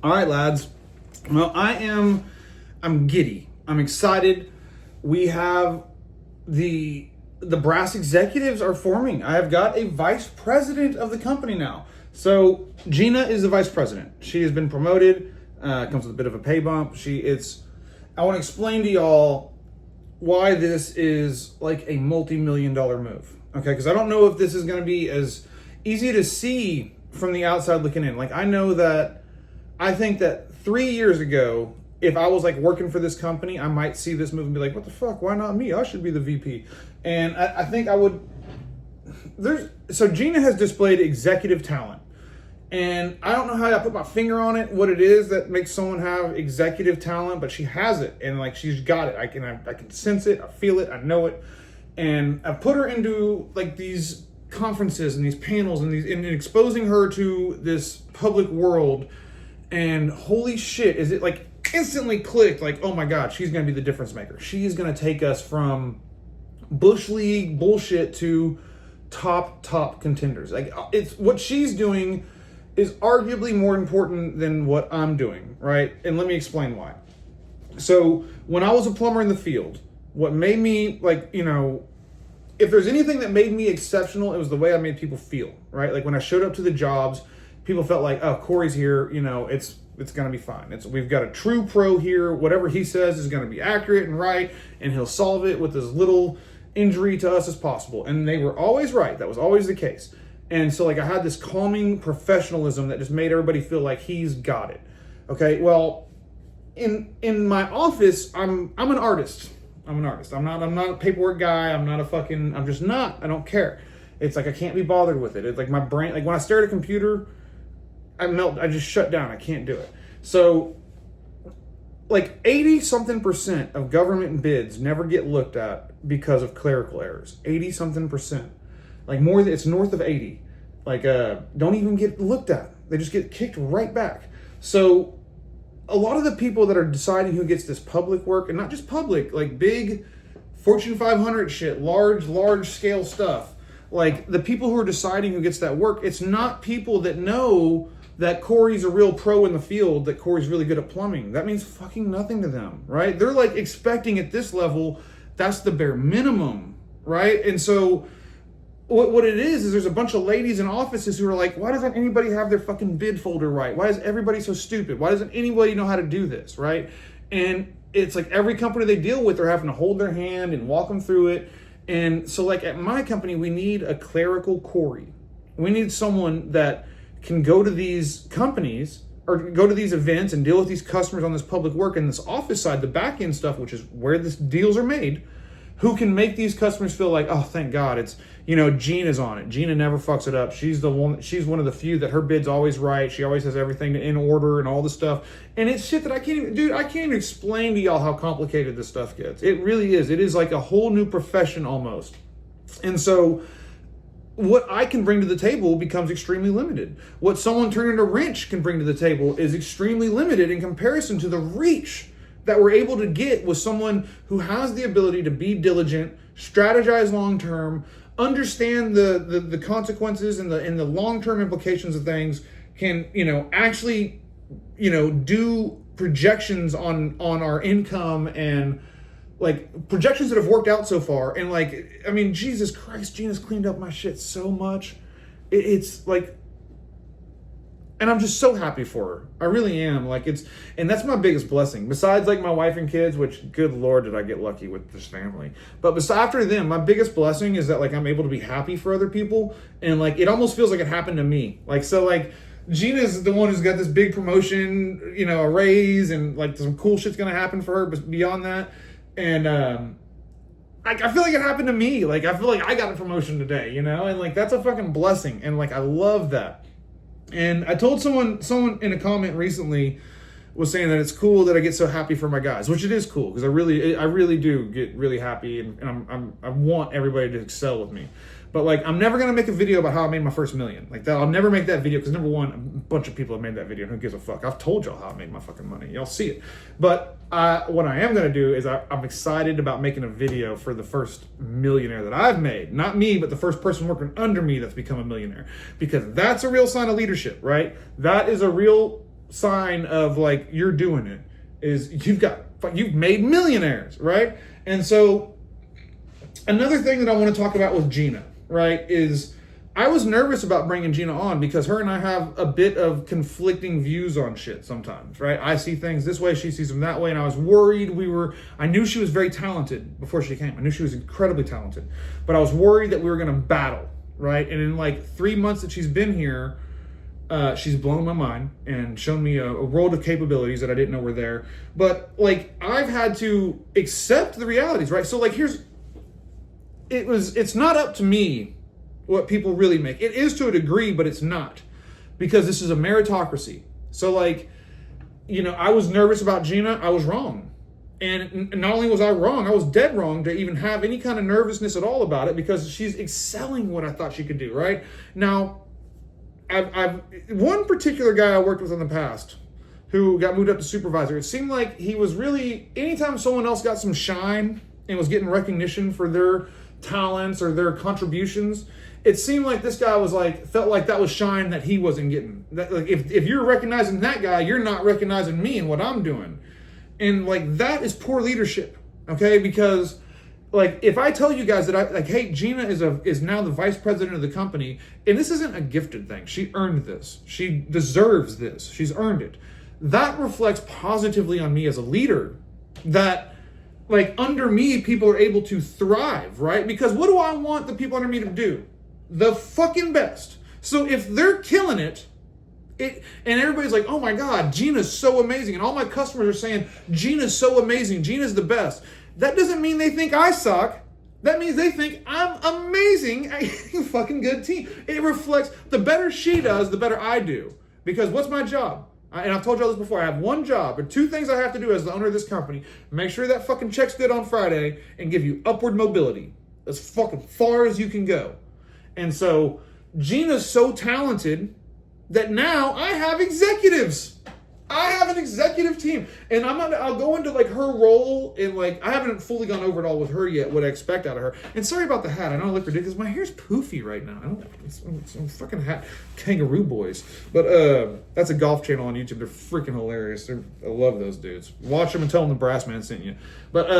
All right, lads. Well, I'm giddy. I'm excited. We have the brass executives are forming. I have got a vice president of the company now. So Gina is the vice president. She has been promoted. Comes with a bit of a pay bump. I want to explain to y'all why this is like a multi-million-dollar move. Okay, because I don't know if this is going to be as easy to see from the outside looking in. Like I think that 3 years ago, if I was like working for this company, I might see this move and be like, what the fuck? Why not me? I should be the VP. And I think I would. So Gina has displayed executive talent. And I don't know how I put my finger on it, what it is that makes someone have executive talent, but she has it. And like, she's got it. I can sense it. I feel it. I know it. And I've put her into like these conferences and these panels and exposing her to this public world. And holy shit, is it like instantly clicked, like, oh my God, she's going to be the difference maker. She's going to take us from Bush League bullshit to top contenders. Like, it's what she's doing is arguably more important than what I'm doing, right? And let me explain why. So when I was a plumber in the field, what made me like, if there's anything that made me exceptional, it was the way I made people feel, right? Like when I showed up to the jobs, people felt like, oh, Corey's here, it's going to be fine. We've got a true pro here. Whatever he says is going to be accurate and right, and he'll solve it with as little injury to us as possible. And they were always right. That was always the case. And so like I had this calming professionalism that just made everybody feel like he's got it. Okay, well, in my office, I'm an artist. I'm not a paperwork guy. I'm just not. I don't care. It's like I can't be bothered with it. It's like my brain, like when I stare at a computer, I melt. I just shut down. I can't do it. So like 80-something% of government bids never get looked at because of clerical errors. 80-something%. Like it's north of 80. Like don't even get looked at. They just get kicked right back. So a lot of the people that are deciding who gets this public work, and not just public, like big Fortune 500 shit, large scale stuff, like the people who are deciding who gets that work, it's not people that know that Corey's a real pro in the field, that Corey's really good at plumbing. That means fucking nothing to them, right? They're like expecting at this level, that's the bare minimum, right? And so what it is there's a bunch of ladies in offices who are like, why doesn't anybody have their fucking bid folder right? Why is everybody so stupid? Why doesn't anybody know how to do this, right? And it's like every company they deal with, they're having to hold their hand and walk them through it. And so like at my company, we need a clerical Corey. We need someone that can go to these companies or go to these events and deal with these customers on this public work and this office side, the back end stuff, which is where these deals are made, who can make these customers feel like, oh, thank God, it's, Gina's on it. Gina never fucks it up. She's one of the few that her bid's always right. She always has everything in order and all this stuff. And it's shit that I can't even explain to y'all how complicated this stuff gets. It really is. It is like a whole new profession almost. And so what I can bring to the table becomes extremely limited. What someone turning a wrench can bring to the table is extremely limited in comparison to the reach that we're able to get with someone who has the ability to be diligent, strategize long-term, understand the consequences and the long-term implications of things, can, actually, do projections on our income and like projections that have worked out so far. And like, I mean, Jesus Christ, Gina's cleaned up my shit so much. It's like, and I'm just so happy for her. I really am. Like and that's my biggest blessing. Besides like my wife and kids, which good Lord, did I get lucky with this family. But after them, my biggest blessing is that like I'm able to be happy for other people. And like, it almost feels like it happened to me. Like, so like Gina's the one who's got this big promotion, a raise, and like some cool shit's going to happen for her. But beyond that, and I feel like it happened to me. Like, I feel like I got a promotion today, and like, that's a fucking blessing. And like, I love that. And I told someone in a comment recently was saying that it's cool that I get so happy for my guys, which it is cool because I really do get really happy, and I want everybody to excel with me. But like, I'm never gonna make a video about how I made my first million. Like that, I'll never make that video because number one, a bunch of people have made that video. And who gives a fuck? I've told y'all how I made my fucking money. Y'all see it. But what I am gonna do is I'm excited about making a video for the first millionaire that I've made. Not me, but the first person working under me that's become a millionaire. Because that's a real sign of leadership, right? That is a real sign of like you're doing it is you've made millionaires, right? And so another thing that I want to talk about with Gina, right, is I was nervous about bringing Gina on because her and I have a bit of conflicting views on shit sometimes, right? I see things this way, she sees them that way, and I was worried I knew she was very talented before she came. I knew she was incredibly talented, but I was worried that we were going to battle, right? And in like 3 months that she's been here, she's blown my mind and shown me a world of capabilities that I didn't know were there. But like, I've had to accept the realities, right? So like, it's not up to me what people really make. It is to a degree, but it's not, because this is a meritocracy. So like, I was nervous about Gina. I was wrong. And not only was I wrong, I was dead wrong to even have any kind of nervousness at all about it, because she's excelling what I thought she could do, right? Now, I've one particular guy I worked with in the past who got moved up to supervisor. It seemed like he was really, anytime someone else got some shine and was getting recognition for their talents or their contributions, it seemed like this guy felt like that was shine that he wasn't getting. That, like, if you're recognizing that guy, you're not recognizing me and what I'm doing. And like, that is poor leadership, okay? Because like, if I tell you guys that hey, Gina is now the vice president of the company, and this isn't a gifted thing. She earned this. She deserves this. She's earned it. That reflects positively on me as a leader, that like, under me, people are able to thrive, right? Because what do I want the people under me to do? The fucking best. So if they're killing it, and everybody's like, oh my God, Gina's so amazing. And all my customers are saying, Gina's so amazing. Gina's the best. That doesn't mean they think I suck. That means they think I'm amazing. Fucking good team. It reflects, the better she does, the better I do. Because what's my job? And I've told y'all this before, I have one job, or two things I have to do as the owner of this company. Make sure that fucking check's good on Friday and give you upward mobility as fucking far as you can go. And so Gina's so talented that now I have executives. I have an executive team. And I'll go into like her role, and like, I haven't fully gone over it all with her yet, what I expect out of her. And sorry about the hat. I know I look ridiculous. My hair's poofy right now. It's fucking hat. Kangaroo Boys. But that's a golf channel on YouTube. They're freaking hilarious. I love those dudes. Watch them and tell them the Brass Man sent you. But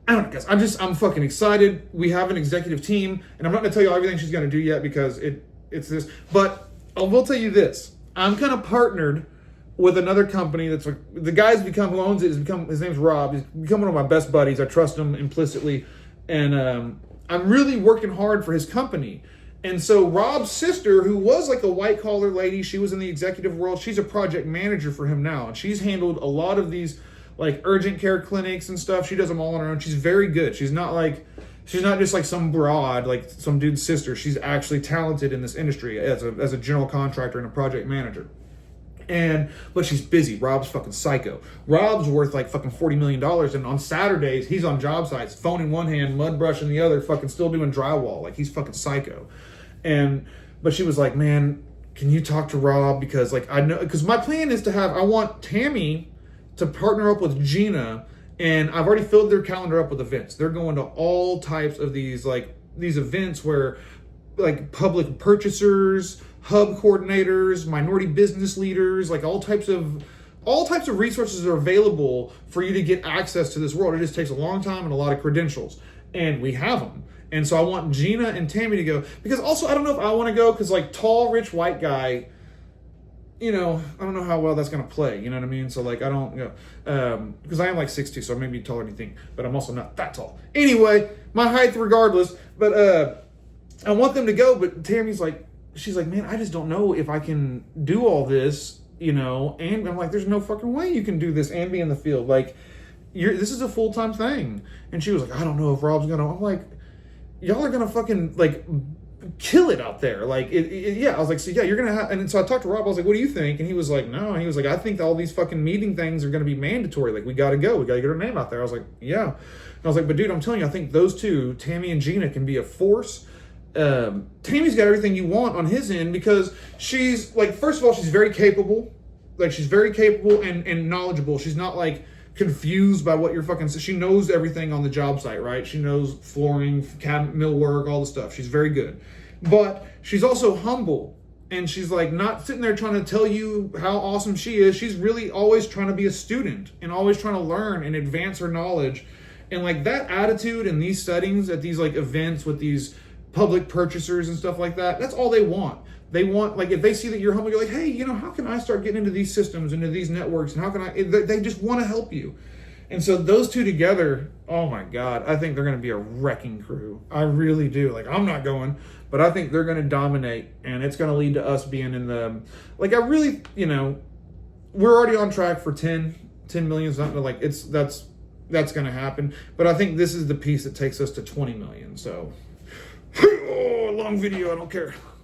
I don't know, guys. I'm fucking excited. We have an executive team, and I'm not gonna tell you everything she's gonna do yet, because it's this. But I will tell you this. I'm kind of partnered with another company that's like, the guy's who owns it his name's Rob. He's become one of my best buddies. I trust him implicitly. And I'm really working hard for his company. And so Rob's sister, who was like a white collar lady, she was in the executive world. She's a project manager for him now. And she's handled a lot of these like urgent care clinics and stuff. She does them all on her own. She's very good. She's not just like some broad, like some dude's sister. She's actually talented in this industry as a general contractor and a project manager. But she's busy. Rob's fucking psycho. Rob's worth like fucking $40 million. And on Saturdays, he's on job sites, phone in one hand, mud brush in the other, fucking still doing drywall. Like, he's fucking psycho. But she was like, man, can you talk to Rob? Because like, I know, because my plan is I want Tammy to partner up with Gina. And I've already filled their calendar up with events. They're going to all types of these events where like public purchasers, hub coordinators, minority business leaders, like all types of resources are available for you to get access to this world. It just takes a long time and a lot of credentials, and we have them. And so I want Gina and Tammy to go, because also I don't know if I want to go, because like tall, rich white guy, I don't know how well that's going to play. You know what I mean? So like, I don't, because I am like 6'2", so I may be taller than you think, but I'm also not that tall. Anyway, my height regardless, but I want them to go, but Tammy's like, she's like, man, I just don't know if I can do all this, and I'm like, there's no fucking way you can do this and be in the field. Like, this is a full-time thing. And she was like, I don't know if Rob's going to, I'm like, y'all are going to fucking like kill it out there. Like, yeah. I was like, so yeah, you're going to have, and so I talked to Rob, I was like, what do you think? And he was like, no. And he was like, I think all these fucking meeting things are going to be mandatory. Like, we got to go. We got to get our name out there. I was like, yeah. And I was like, but dude, I'm telling you, I think those two, Tammy and Gina, can be a force. Tammy's got everything you want on his end, because she's like, first of all, she's very capable. Like, she's very capable and knowledgeable. She's not like confused by what you're fucking, she knows everything on the job site, right? She knows flooring, cabinet, millwork, all the stuff. She's very good. But she's also humble, And she's like not sitting there trying to tell you how awesome she is. She's really always trying to be a student and always trying to learn and advance her knowledge. And like that attitude in these settings at these like events with these public purchasers and stuff like that, that's all they want. They want, like, if they see that you're humble, you're like, hey, you know, how can I start getting into these systems, into these networks, and how can I, they just want to help you. And so those two together, oh my God, I think they're going to be a wrecking crew. I really do. Like, I'm not going, but I think they're going to dominate, and it's going to lead to us being in the, like, I really, you know, we're already on track for 10 million, something like that's going to happen. But I think this is the piece that takes us to 20 million. So, oh, long video, I don't care.